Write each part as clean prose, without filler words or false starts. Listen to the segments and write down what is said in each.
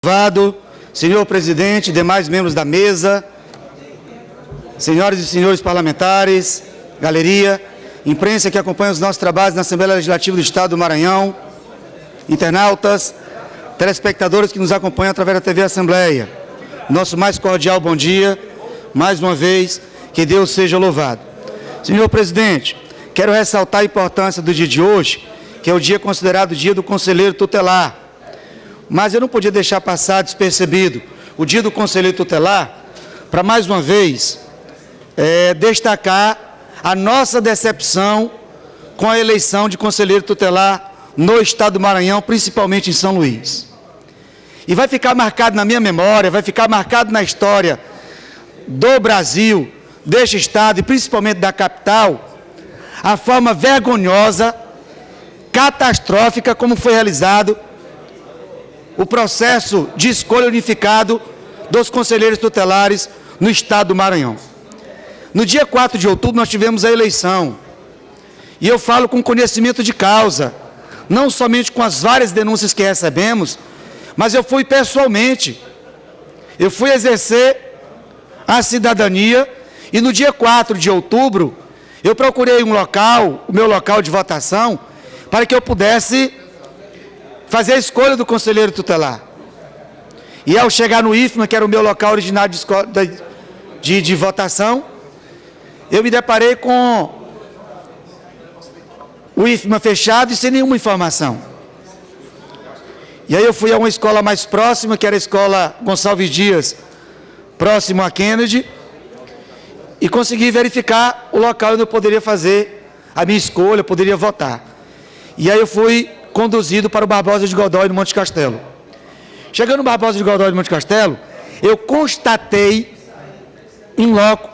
Aprovado. Senhor presidente, demais membros da mesa, senhoras e senhores parlamentares, galeria, imprensa que acompanha os nossos trabalhos na Assembleia Legislativa do Estado do Maranhão, internautas, telespectadores que nos acompanham através da TV Assembleia. Nosso mais cordial bom dia, mais uma vez, que Deus seja louvado. Senhor presidente, quero ressaltar a importância do dia de hoje, que é o dia considerado o dia do conselheiro tutelar. Mas eu não podia deixar passar despercebido o dia do conselheiro tutelar para, mais uma vez, destacar a nossa decepção com a eleição de conselheiro tutelar no Estado do Maranhão, principalmente em São Luís. E vai ficar marcado na minha memória, vai ficar marcado na história do Brasil, deste Estado e principalmente da capital, a forma vergonhosa, catastrófica como foi realizado o processo de escolha unificado dos conselheiros tutelares no Estado do Maranhão. No dia 4 de outubro nós tivemos a eleição, e eu falo com conhecimento de causa, não somente com as várias denúncias que recebemos, mas eu fui pessoalmente, eu fui exercer a cidadania, e no dia 4 de outubro, eu procurei um local, o meu local de votação, para que eu pudesse fazer a escolha do conselheiro tutelar. E ao chegar no IFMA, que era o meu local originário de votação, eu me deparei com o IFMA fechado e sem nenhuma informação. E aí eu fui a uma escola mais próxima, que era a escola Gonçalves Dias, próximo a Kennedy, e consegui verificar o local onde eu poderia fazer a minha escolha, eu poderia votar. E aí eu fui conduzido para o Barbosa de Godoy, no Monte Castelo. Chegando no Barbosa de Godoy, no Monte Castelo, eu constatei, em loco,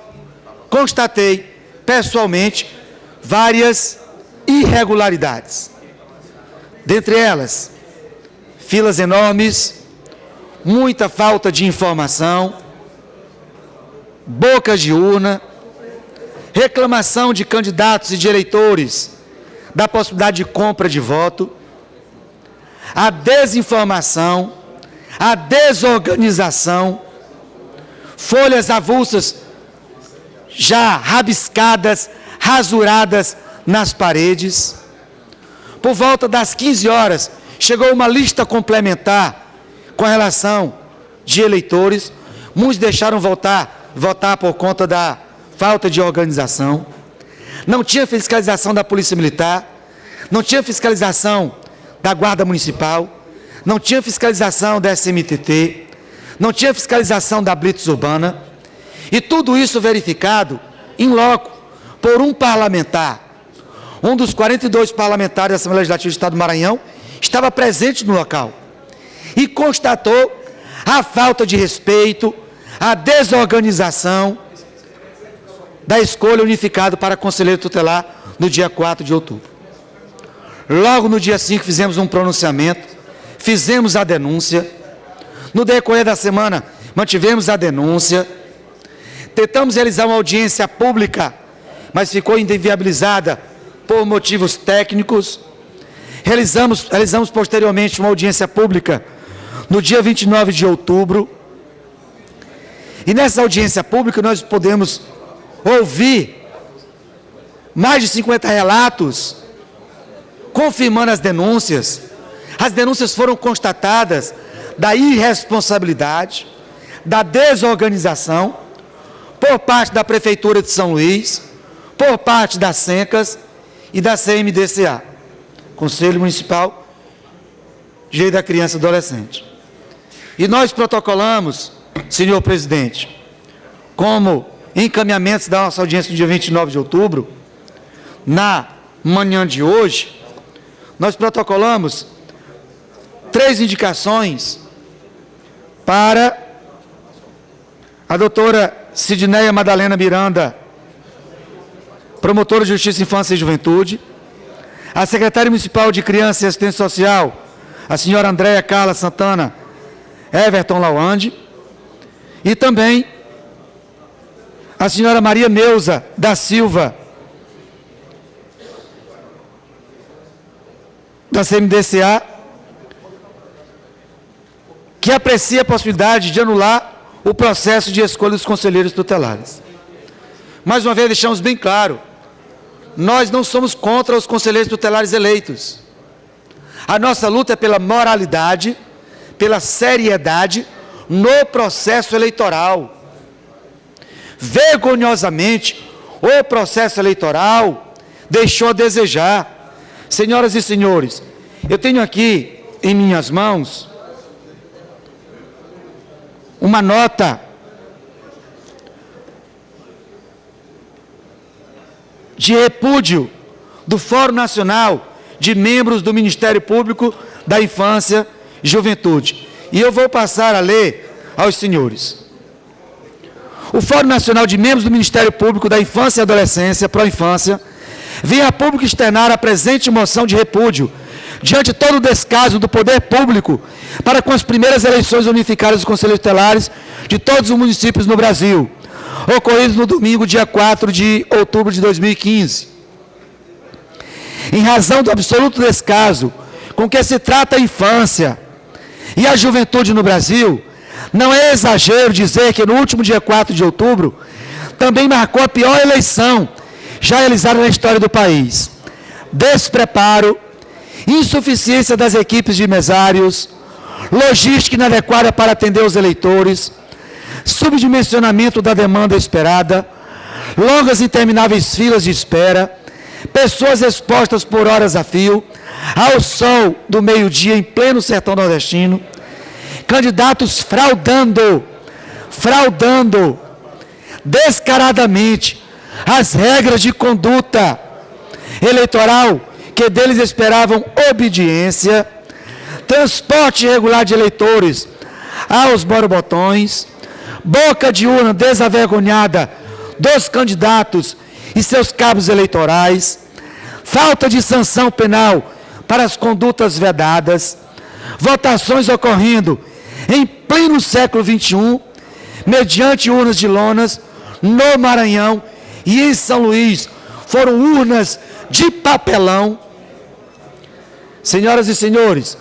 constatei pessoalmente várias irregularidades. Dentre elas, filas enormes, muita falta de informação, bocas de urna, reclamação de candidatos e de eleitores da possibilidade de compra de voto, a desinformação, a desorganização, folhas avulsas já rabiscadas, rasuradas nas paredes. Por volta das 15 horas, chegou uma lista complementar com relação de eleitores. Muitos deixaram votar por conta da falta de organização. Não tinha fiscalização da Polícia Militar, não tinha fiscalização da Guarda Municipal, não tinha fiscalização da SMTT, não tinha fiscalização da Blitz Urbana, e tudo isso verificado em loco por um parlamentar. Um dos 42 parlamentares da Assembleia Legislativa do Estado do Maranhão estava presente no local e constatou a falta de respeito, a desorganização da escolha unificada para conselheiro tutelar no dia 4 de outubro. Logo no dia 5 fizemos um pronunciamento, fizemos a denúncia. No decorrer da semana mantivemos a denúncia, tentamos realizar uma audiência pública, mas ficou inviabilizada por motivos técnicos. Realizamos posteriormente uma audiência pública no dia 29 de outubro. E nessa audiência pública nós podemos ouvir mais de 50 relatos confirmando as denúncias. As denúncias foram constatadas da irresponsabilidade, da desorganização por parte da Prefeitura de São Luís, por parte das SENCAS e da CMDCA, Conselho Municipal de Direito da Criança e do Adolescente. E nós protocolamos, senhor presidente, como encaminhamentos da nossa audiência no dia 29 de outubro, na manhã de hoje, nós protocolamos 3 indicações para a doutora Sidneia Madalena Miranda, promotora de Justiça, Infância e Juventude, a secretária municipal de Criança e Assistência Social, a senhora Andréia Carla Santana Everton Lawande, e também a senhora Maria Neuza da Silva, da CMDCA, que aprecia a possibilidade de anular o processo de escolha dos conselheiros tutelares. Mais uma vez, deixamos bem claro, nós não somos contra os conselheiros tutelares eleitos. A nossa luta é pela moralidade, pela seriedade no processo eleitoral. Vergonhosamente, o processo eleitoral deixou a desejar. Senhoras e senhores, eu tenho aqui em minhas mãos uma nota de repúdio do Fórum Nacional de Membros do Ministério Público da Infância e Juventude. E eu vou passar a ler aos senhores. O Fórum Nacional de Membros do Ministério Público da Infância e Adolescência, Pró-Infância, vem a público externar a presente moção de repúdio diante de todo o descaso do poder público para com as primeiras eleições unificadas dos conselheiros tutelares de todos os municípios no Brasil, ocorridos no domingo, dia 4 de outubro de 2015. Em razão do absoluto descaso com que se trata a infância e a juventude no Brasil, não é exagero dizer que no último dia 4 de outubro também marcou a pior eleição já realizada na história do país. Despreparo, insuficiência das equipes de mesários, logística inadequada para atender os eleitores, subdimensionamento da demanda esperada, longas e intermináveis filas de espera, pessoas expostas por horas a fio, ao sol do meio-dia em pleno sertão nordestino, candidatos fraudando descaradamente as regras de conduta eleitoral que deles esperavam obediência, transporte irregular de eleitores aos borobotões, boca de urna desavergonhada dos candidatos e seus cabos eleitorais, falta de sanção penal para as condutas vedadas, votações ocorrendo em pleno século XXI, mediante urnas de lonas, no Maranhão e em São Luís, foram urnas de papelão. Senhoras e senhores,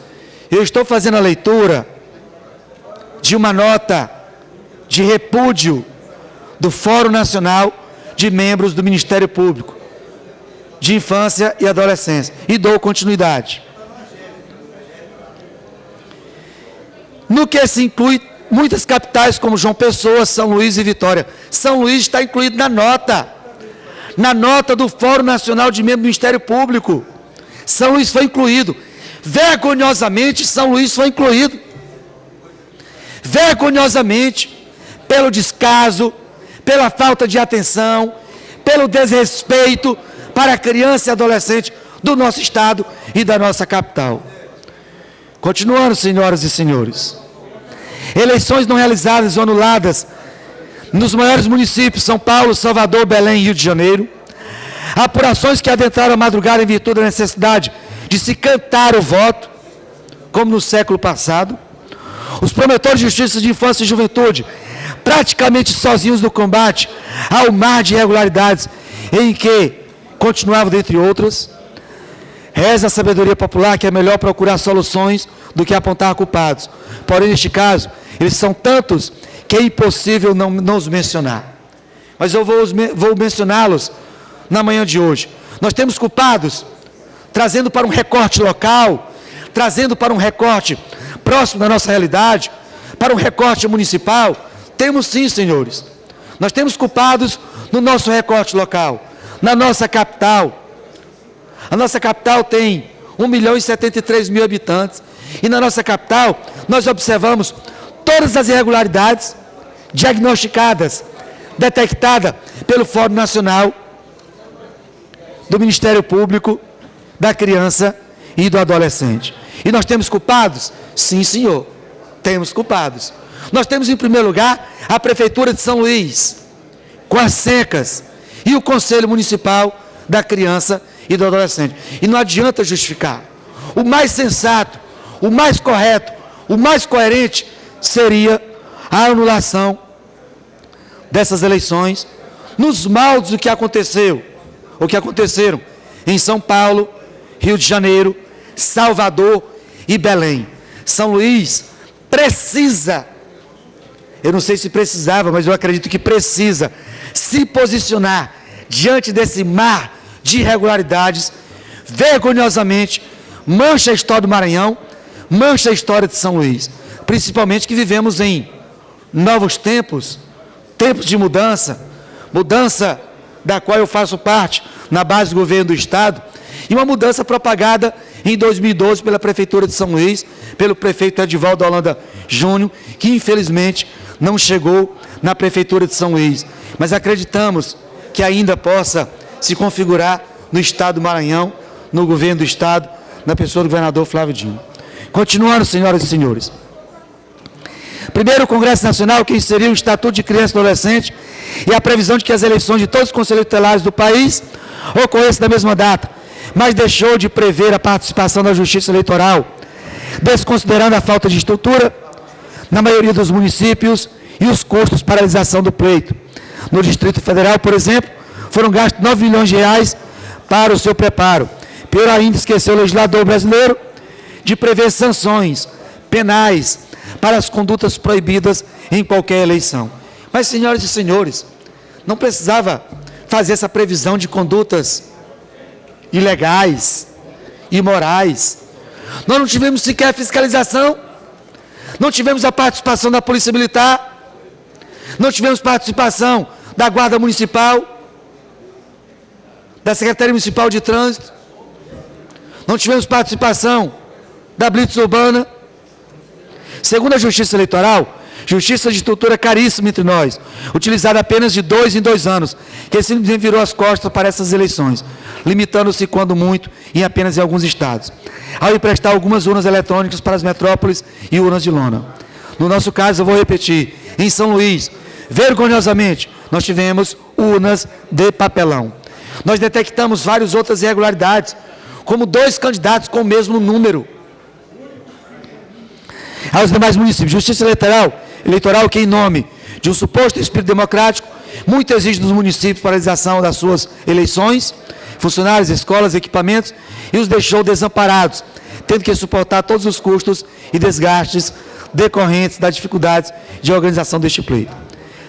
eu estou fazendo a leitura de uma nota de repúdio do Fórum Nacional de Membros do Ministério Público de Infância e Adolescência, e dou continuidade. No que se inclui muitas capitais como João Pessoa, São Luís e Vitória. São Luís está incluído na nota do Fórum Nacional de Membros do Ministério Público. São Luís foi incluído. Vergonhosamente, São Luís foi incluído. Vergonhosamente, pelo descaso, pela falta de atenção, pelo desrespeito para a criança e adolescente do nosso estado e da nossa capital. Continuando, senhoras e senhores. Eleições não realizadas ou anuladas nos maiores municípios, São Paulo, Salvador, Belém e Rio de Janeiro. Apurações que adentraram a madrugada em virtude da necessidade de se cantar o voto, como no século passado. Os promotores de justiça de infância e juventude, praticamente sozinhos no combate ao mar de irregularidades em que continuavam, dentre outras. Reza a sabedoria popular que é melhor procurar soluções do que apontar culpados. Porém, neste caso, eles são tantos que é impossível não os mencionar. Mas eu vou mencioná-los na manhã de hoje. Nós temos culpados, trazendo para um recorte local, trazendo para um recorte próximo da nossa realidade, para um recorte municipal. Temos sim, senhores. Nós temos culpados no nosso recorte local, na nossa capital. A nossa capital tem 1.073.000 habitantes. E na nossa capital, nós observamos todas as irregularidades diagnosticadas, detectadas pelo Fórum Nacional do Ministério Público da Criança e do Adolescente. E nós temos culpados? Sim, senhor, temos culpados. Nós temos, em primeiro lugar, a Prefeitura de São Luís, com as secas, e o Conselho Municipal da Criança e do Adolescente. E não adianta justificar. O mais sensato, o mais correto, o mais coerente seria a anulação dessas eleições nos moldes do que aconteceram em São Paulo, Rio de Janeiro, Salvador e Belém. São Luís precisa, eu não sei se precisava, mas eu acredito que precisa se posicionar diante desse mar de irregularidades, vergonhosamente mancha a história do Maranhão, mancha a história de São Luís, principalmente que vivemos em novos tempos, tempos de mudança da qual eu faço parte na base do governo do Estado, e uma mudança propagada em 2012 pela Prefeitura de São Luís, pelo prefeito Edivaldo Holanda Júnior, que infelizmente não chegou na Prefeitura de São Luís, mas acreditamos que ainda possa se configurar no Estado do Maranhão, no governo do Estado, na pessoa do governador Flávio Dino. Continuando, senhoras e senhores. Primeiro, o Congresso Nacional, que inseriu o Estatuto de Criança e Adolescente e a previsão de que as eleições de todos os conselheiros tutelares do país ocorressem na mesma data, mas deixou de prever a participação da Justiça Eleitoral, desconsiderando a falta de estrutura na maioria dos municípios e os custos para a realização do pleito. No Distrito Federal, por exemplo, foram gastos 9 milhões de reais para o seu preparo. Pior ainda, esqueceu o legislador brasileiro de prever sanções penais para as condutas proibidas em qualquer eleição. Mas, senhoras e senhores, não precisava fazer essa previsão de condutas ilegais, imorais. Nós não tivemos sequer fiscalização, não tivemos a participação da Polícia Militar, não tivemos participação da Guarda Municipal, da Secretaria Municipal de Trânsito, não tivemos participação da Blitz Urbana. Segundo a Justiça Eleitoral, justiça de estrutura caríssima entre nós, utilizada apenas de 2 em 2 anos, que simplesmente virou as costas para essas eleições, limitando-se, quando muito, em apenas em alguns estados, ao emprestar algumas urnas eletrônicas para as metrópoles e urnas de lona. No nosso caso, eu vou repetir, em São Luís, vergonhosamente, nós tivemos urnas de papelão. Nós detectamos várias outras irregularidades, como 2 candidatos com o mesmo número. Aos demais municípios, Justiça Eleitoral que, em nome de um suposto espírito democrático, muito exige dos municípios para a realização das suas eleições, funcionários, escolas, equipamentos, e os deixou desamparados, tendo que suportar todos os custos e desgastes decorrentes das dificuldades de organização deste pleito.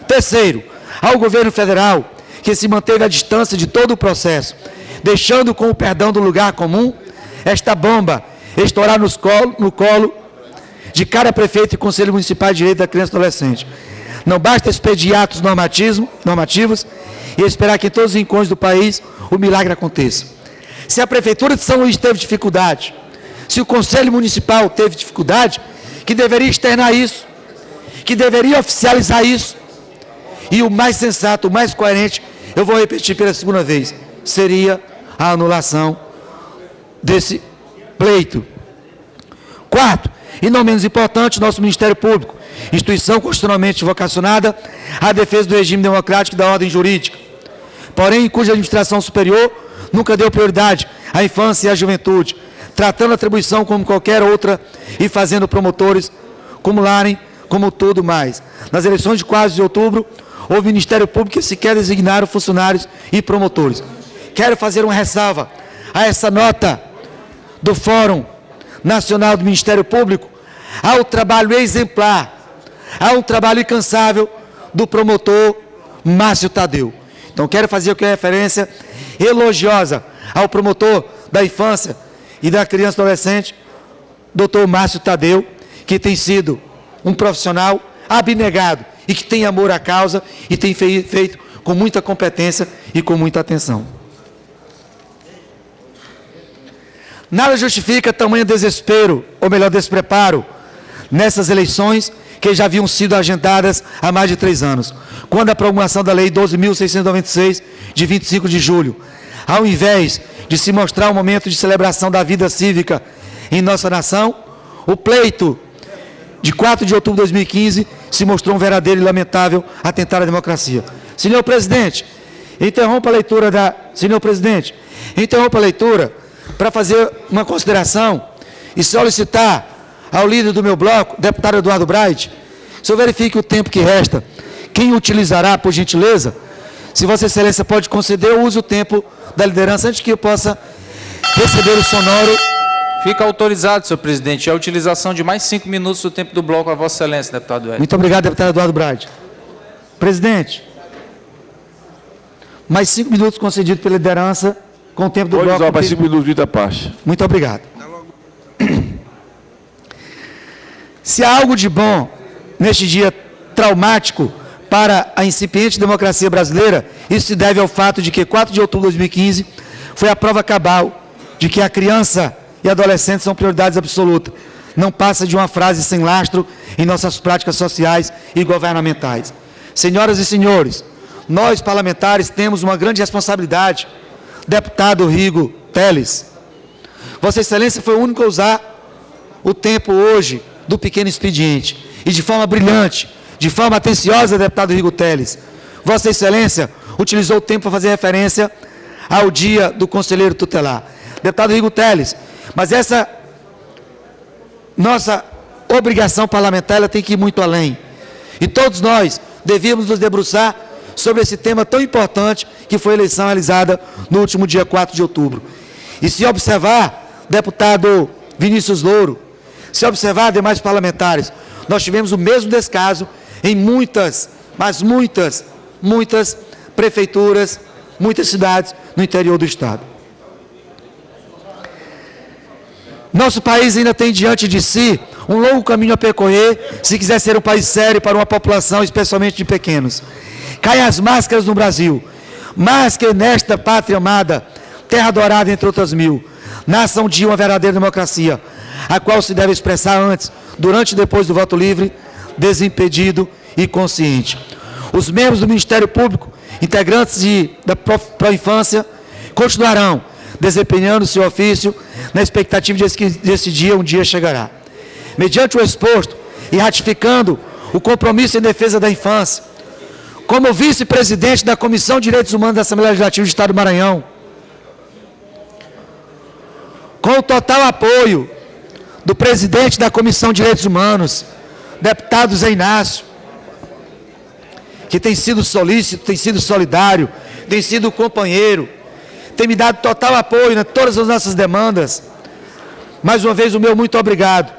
Terceiro, ao governo federal, que se manteve à distância de todo o processo, deixando, com o perdão do lugar comum, esta bomba estourar no colo de cada prefeito e conselho municipal de direito da criança e adolescente. Não basta expedir atos normativos e esperar que em todos os rincões do país o milagre aconteça. Se a Prefeitura de São Luís teve dificuldade, se o Conselho Municipal teve dificuldade, que deveria externar isso, que deveria oficializar isso, e o mais sensato, o mais coerente, eu vou repetir pela segunda vez, seria a anulação desse pleito. Quarto, e não menos importante, nosso Ministério Público, instituição constitucionalmente vocacionada à defesa do regime democrático e da ordem jurídica, porém, cuja administração superior nunca deu prioridade à infância e à juventude, tratando a atribuição como qualquer outra e fazendo promotores acumularem como tudo mais. Nas eleições de 4 de outubro, houve Ministério Público que sequer designaram funcionários e promotores. Quero fazer uma ressalva a essa nota do Fórum Nacional do Ministério Público, ao trabalho exemplar, ao trabalho incansável do promotor Márcio Tadeu. Então, quero fazer aqui uma referência elogiosa ao promotor da infância e da criança e adolescente, doutor Márcio Tadeu, que tem sido um profissional abnegado e que tem amor à causa e tem feito com muita competência e com muita atenção. Nada justifica tamanho desespero, ou melhor, despreparo, nessas eleições que já haviam sido agendadas há mais de 3 anos, quando a promulgação da Lei 12.696, de 25 de julho, ao invés de se mostrar um momento de celebração da vida cívica em nossa nação, o pleito de 4 de outubro de 2015 se mostrou um verdadeiro e lamentável atentado à democracia. Senhor presidente, interrompa a leitura para fazer uma consideração e solicitar ao líder do meu bloco, deputado Eduardo Braide, se eu verifique o tempo que resta, quem utilizará, por gentileza, se Vossa Excelência pode conceder, eu uso o tempo da liderança antes que eu possa receber o sonoro Fica autorizado, senhor presidente, a utilização de mais 5 minutos do tempo do bloco a Vossa Excelência, deputado Wellington. Muito obrigado, deputado Eduardo Brade. Presidente, mais 5 minutos concedidos pela liderança com o tempo do bloco. Pode usar mais 5 minutos de parte. Muito obrigado. Se há algo de bom neste dia traumático para a incipiente democracia brasileira, isso se deve ao fato de que 4 de outubro de 2015 foi a prova cabal de que a criança e adolescente são prioridades absolutas. Não passa de uma frase sem lastro em nossas práticas sociais e governamentais. Senhoras e senhores, nós parlamentares temos uma grande responsabilidade. Deputado Rigo Teles, Vossa Excelência foi o único a usar o tempo hoje do pequeno expediente. E de forma brilhante, de forma atenciosa, deputado Rigo Teles, Vossa Excelência utilizou o tempo para fazer referência ao dia do conselheiro tutelar. Deputado Rigo Teles, mas essa nossa obrigação parlamentar ela tem que ir muito além. E todos nós devíamos nos debruçar sobre esse tema tão importante que foi a eleição realizada no último dia 4 de outubro. E se observar, deputado Vinícius Louro, se observar demais parlamentares, nós tivemos o mesmo descaso em muitas, mas muitas prefeituras, muitas cidades no interior do estado. Nosso país ainda tem diante de si um longo caminho a percorrer se quiser ser um país sério para uma população, especialmente de pequenos. Caem as máscaras no Brasil, mas que nesta pátria amada, terra dourada entre outras mil, nasça um dia uma verdadeira democracia, a qual se deve expressar antes, durante e depois do voto livre, desimpedido e consciente. Os membros do Ministério Público, integrantes da Proinfância, continuarão desempenhando seu ofício na expectativa de que desse dia um dia chegará. Mediante o exposto e ratificando o compromisso em defesa da infância, como vice-presidente da Comissão de Direitos Humanos da Assembleia Legislativa do Estado do Maranhão, com o total apoio do presidente da Comissão de Direitos Humanos, deputado Zé Inácio, que tem sido solícito, tem sido solidário, tem sido companheiro, tem me dado total apoio em todas as nossas demandas. Mais uma vez, o meu muito obrigado.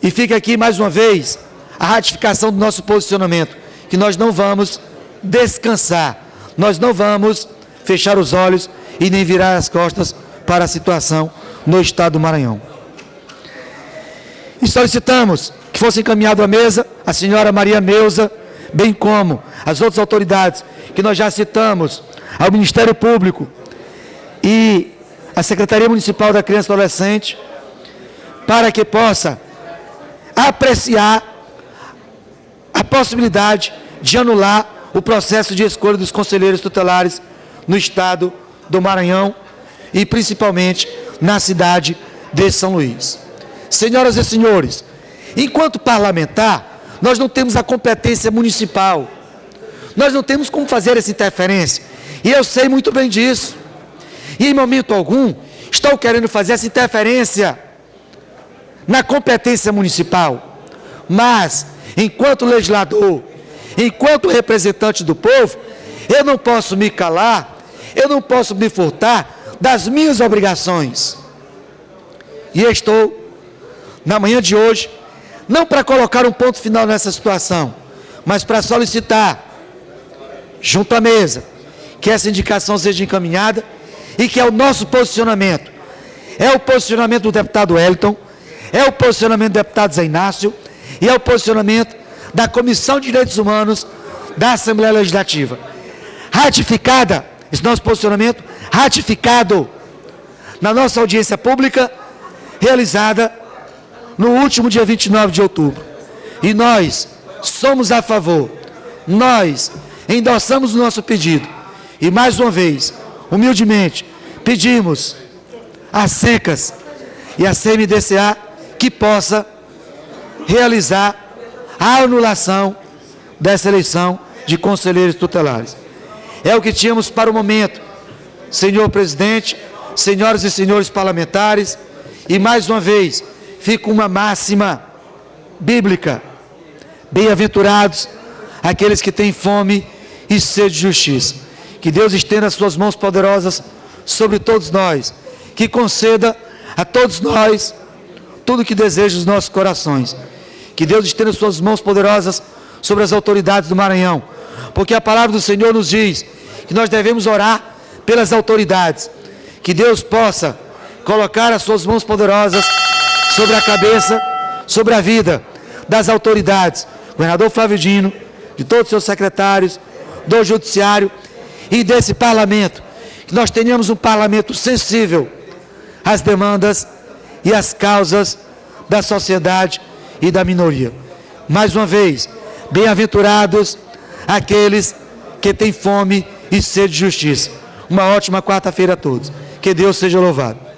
E fica aqui, mais uma vez, a ratificação do nosso posicionamento, que nós não vamos descansar, nós não vamos fechar os olhos e nem virar as costas para a situação no estado do Maranhão. E solicitamos que fosse encaminhado à mesa a senhora Maria Meusa, bem como as outras autoridades que nós já citamos, ao Ministério Público e à Secretaria Municipal da Criança e Adolescente, para que possa apreciar a possibilidade de anular o processo de escolha dos conselheiros tutelares no estado do Maranhão e principalmente na cidade de São Luís. Senhoras e senhores, enquanto parlamentar, nós não temos a competência municipal, nós não temos como fazer essa interferência, e eu sei muito bem disso, e em momento algum estou querendo fazer essa interferência na competência municipal, mas enquanto legislador, enquanto representante do povo, eu não posso me calar, eu não posso me furtar das minhas obrigações. E estou, na manhã de hoje, não para colocar um ponto final nessa situação, mas para solicitar, junto à mesa, que essa indicação seja encaminhada e que é o nosso posicionamento. É o posicionamento do deputado Wellington, é o posicionamento do deputado Zé Inácio e é o posicionamento da Comissão de Direitos Humanos da Assembleia Legislativa. Ratificada, esse nosso posicionamento, ratificado na nossa audiência pública, realizada no último dia 29 de outubro. E nós somos a favor, nós endossamos o nosso pedido. E mais uma vez, humildemente, pedimos às SECAS e à CMDCA que possa realizar a anulação dessa eleição de conselheiros tutelares. É o que tínhamos para o momento, senhor presidente, senhoras e senhores parlamentares, e mais uma vez, fica uma máxima bíblica: bem-aventurados aqueles que têm fome e sede de justiça. Que Deus estenda as suas mãos poderosas sobre todos nós, que conceda a todos nós tudo que deseja os nossos corações. Que Deus estenda suas mãos poderosas sobre as autoridades do Maranhão, porque a palavra do Senhor nos diz que nós devemos orar pelas autoridades. Que Deus possa colocar as suas mãos poderosas sobre a cabeça, sobre a vida das autoridades, governador Flávio Dino, de todos os seus secretários, do judiciário e desse parlamento, que nós tenhamos um parlamento sensível às demandas e às causas da sociedade e da minoria. Mais uma vez, bem-aventurados aqueles que têm fome e sede de justiça. Uma ótima quarta-feira a todos. Que Deus seja louvado.